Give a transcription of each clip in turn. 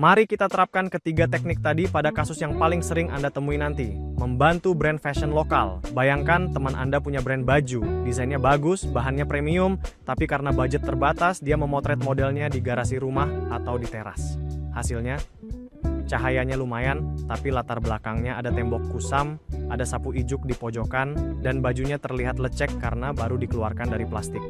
Mari kita terapkan ketiga teknik tadi pada kasus yang paling sering Anda temui nanti. Membantu brand fashion lokal. Bayangkan teman Anda punya brand baju, desainnya bagus, bahannya premium, tapi karena budget terbatas, dia memotret modelnya di garasi rumah atau di teras. Hasilnya, cahayanya lumayan, tapi latar belakangnya ada tembok kusam, ada sapu ijuk di pojokan, dan bajunya terlihat lecek karena baru dikeluarkan dari plastik.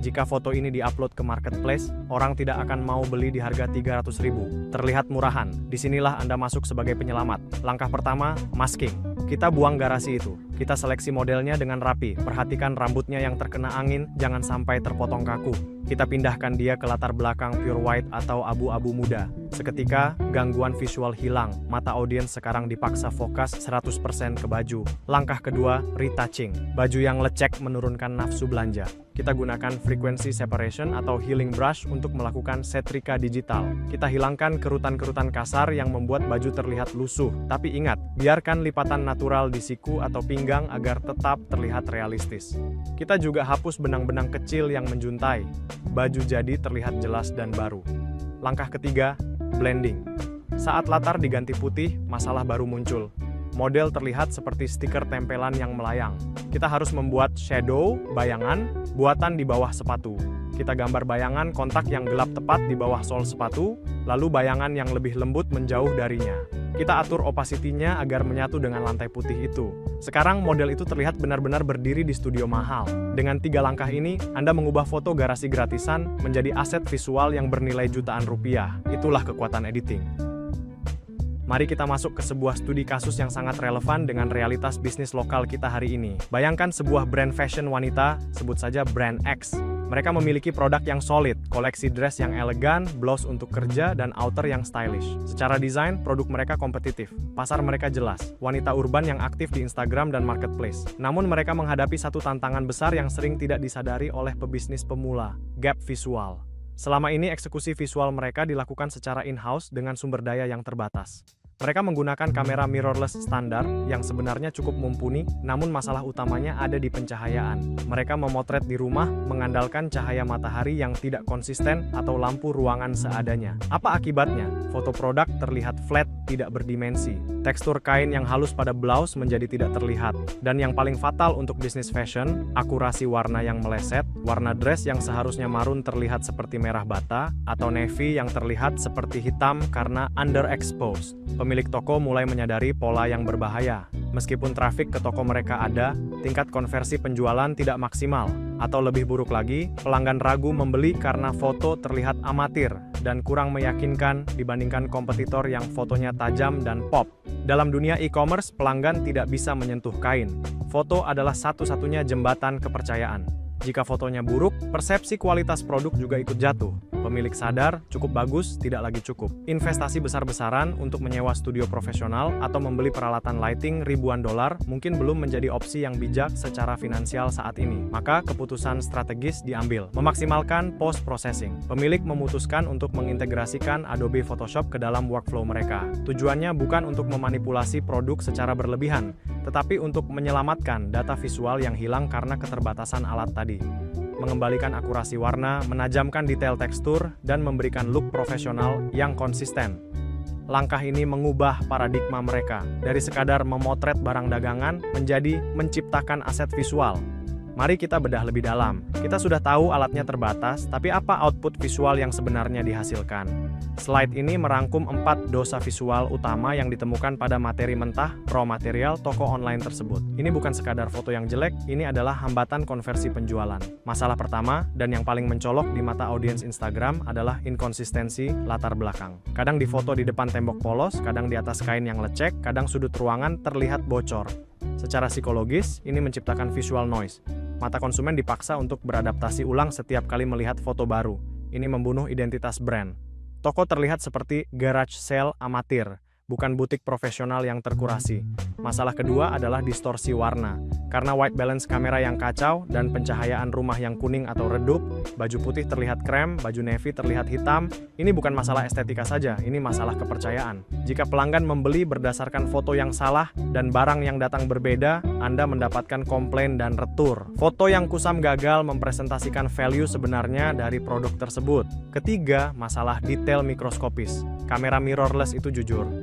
Jika foto ini diupload ke marketplace, orang tidak akan mau beli di harga 300.000. Terlihat murahan. Disinilah Anda masuk sebagai penyelamat. Langkah pertama, masking. Kita buang garasi itu. Kita seleksi modelnya dengan rapi. Perhatikan rambutnya yang terkena angin, jangan sampai terpotong kaku. Kita pindahkan dia ke latar belakang pure white atau abu-abu muda. Seketika, gangguan visual hilang. Mata audiens sekarang dipaksa fokus 100% ke baju. Langkah kedua, retouching. Baju yang lecek menurunkan nafsu belanja. Kita gunakan frequency separation atau healing brush untuk melakukan setrika digital. Kita hilangkan kerutan-kerutan kasar yang membuat baju terlihat lusuh. Tapi ingat, biarkan lipatan natural di siku atau pinggang agar tetap terlihat realistis. Kita juga hapus benang-benang kecil yang menjuntai. Baju jadi terlihat jelas dan baru. Langkah ketiga, blending. Saat latar diganti putih, masalah baru muncul. Model terlihat seperti stiker tempelan yang melayang. Kita harus membuat shadow, bayangan, buatan di bawah sepatu. Kita gambar bayangan kontak yang gelap tepat di bawah sol sepatu, lalu bayangan yang lebih lembut menjauh darinya. Kita atur opacity-nya agar menyatu dengan lantai putih itu. Sekarang model itu terlihat benar-benar berdiri di studio mahal. Dengan 3 langkah ini, Anda mengubah foto garasi gratisan menjadi aset visual yang bernilai jutaan rupiah. Itulah kekuatan editing. Mari kita masuk ke sebuah studi kasus yang sangat relevan dengan realitas bisnis lokal kita hari ini. Bayangkan sebuah brand fashion wanita, sebut saja brand X. Mereka memiliki produk yang solid, koleksi dress yang elegan, blouse untuk kerja, dan outer yang stylish. Secara desain, produk mereka kompetitif. Pasar mereka jelas, wanita urban yang aktif di Instagram dan marketplace. Namun mereka menghadapi satu tantangan besar yang sering tidak disadari oleh pebisnis pemula, gap visual. Selama ini eksekusi visual mereka dilakukan secara in-house dengan sumber daya yang terbatas. Mereka menggunakan kamera mirrorless standar yang sebenarnya cukup mumpuni, namun masalah utamanya ada di pencahayaan. Mereka memotret di rumah mengandalkan cahaya matahari yang tidak konsisten atau lampu ruangan seadanya. Apa akibatnya? Foto produk terlihat flat, tidak berdimensi. Tekstur kain yang halus pada blouse menjadi tidak terlihat. Dan yang paling fatal untuk bisnis fashion, akurasi warna yang meleset, warna dress yang seharusnya marun terlihat seperti merah bata, atau navy yang terlihat seperti hitam karena underexposed. Pemilik toko mulai menyadari pola yang berbahaya. Meskipun trafik ke toko mereka ada, tingkat konversi penjualan tidak maksimal. Atau lebih buruk lagi, pelanggan ragu membeli karena foto terlihat amatir dan kurang meyakinkan dibandingkan kompetitor yang fotonya tajam dan pop. Dalam dunia e-commerce, pelanggan tidak bisa menyentuh kain. Foto adalah satu-satunya jembatan kepercayaan. Jika fotonya buruk, persepsi kualitas produk juga ikut jatuh. Pemilik sadar, cukup bagus, tidak lagi cukup. Investasi besar-besaran untuk menyewa studio profesional atau membeli peralatan lighting ribuan dolar mungkin belum menjadi opsi yang bijak secara finansial saat ini. Maka keputusan strategis diambil, memaksimalkan post-processing. Pemilik memutuskan untuk mengintegrasikan Adobe Photoshop ke dalam workflow mereka. Tujuannya bukan untuk memanipulasi produk secara berlebihan, tetapi untuk menyelamatkan data visual yang hilang karena keterbatasan alat tadi. Mengembalikan akurasi warna, menajamkan detail tekstur, dan memberikan look profesional yang konsisten. Langkah ini mengubah paradigma mereka dari sekadar memotret barang dagangan menjadi menciptakan aset visual. Mari kita bedah lebih dalam. Kita sudah tahu alatnya terbatas, tapi apa output visual yang sebenarnya dihasilkan? Slide ini merangkum 4 dosa visual utama yang ditemukan pada materi mentah, raw material toko online tersebut. Ini bukan sekadar foto yang jelek, ini adalah hambatan konversi penjualan. Masalah pertama, dan yang paling mencolok di mata audiens Instagram adalah inkonsistensi latar belakang. Kadang difoto di depan tembok polos, kadang di atas kain yang lecek, kadang sudut ruangan terlihat bocor. Secara psikologis, ini menciptakan visual noise. Mata konsumen dipaksa untuk beradaptasi ulang setiap kali melihat foto baru. Ini membunuh identitas brand. Toko terlihat seperti garage sale amatir, bukan butik profesional yang terkurasi. Masalah kedua adalah distorsi warna. Karena white balance kamera yang kacau dan pencahayaan rumah yang kuning atau redup, baju putih terlihat krem, baju navy terlihat hitam, ini bukan masalah estetika saja, ini masalah kepercayaan. Jika pelanggan membeli berdasarkan foto yang salah dan barang yang datang berbeda, Anda mendapatkan komplain dan retur. Foto yang kusam gagal mempresentasikan value sebenarnya dari produk tersebut. Ketiga, masalah detail mikroskopis. Kamera mirrorless itu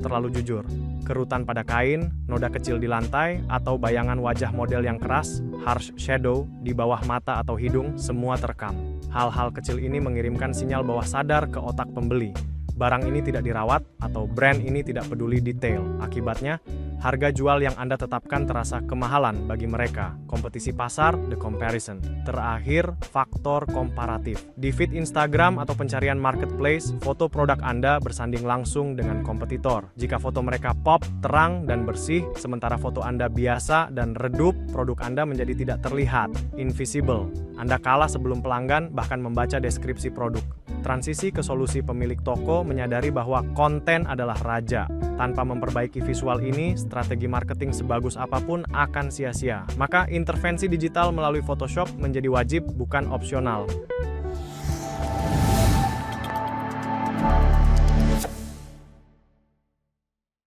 terlalu jujur. Kerutan pada kain, noda kecil di lantai, atau bayangan wajah model yang keras, harsh shadow, di bawah mata atau hidung, semua terekam. Hal-hal kecil ini mengirimkan sinyal bawah sadar ke otak pembeli. Barang ini tidak dirawat, atau brand ini tidak peduli detail. Akibatnya, harga jual yang Anda tetapkan terasa kemahalan bagi mereka. Kompetisi pasar, the comparison. Terakhir, faktor komparatif. Di feed Instagram atau pencarian marketplace, foto produk Anda bersanding langsung dengan kompetitor. Jika foto mereka pop, terang, dan bersih, sementara foto Anda biasa dan redup, produk Anda menjadi tidak terlihat, invisible. Anda kalah sebelum pelanggan bahkan membaca deskripsi produk. Transisi ke solusi pemilik toko menyadari bahwa konten adalah raja. Tanpa memperbaiki visual ini, strategi marketing sebagus apapun akan sia-sia. Maka intervensi digital melalui Photoshop menjadi wajib, bukan opsional.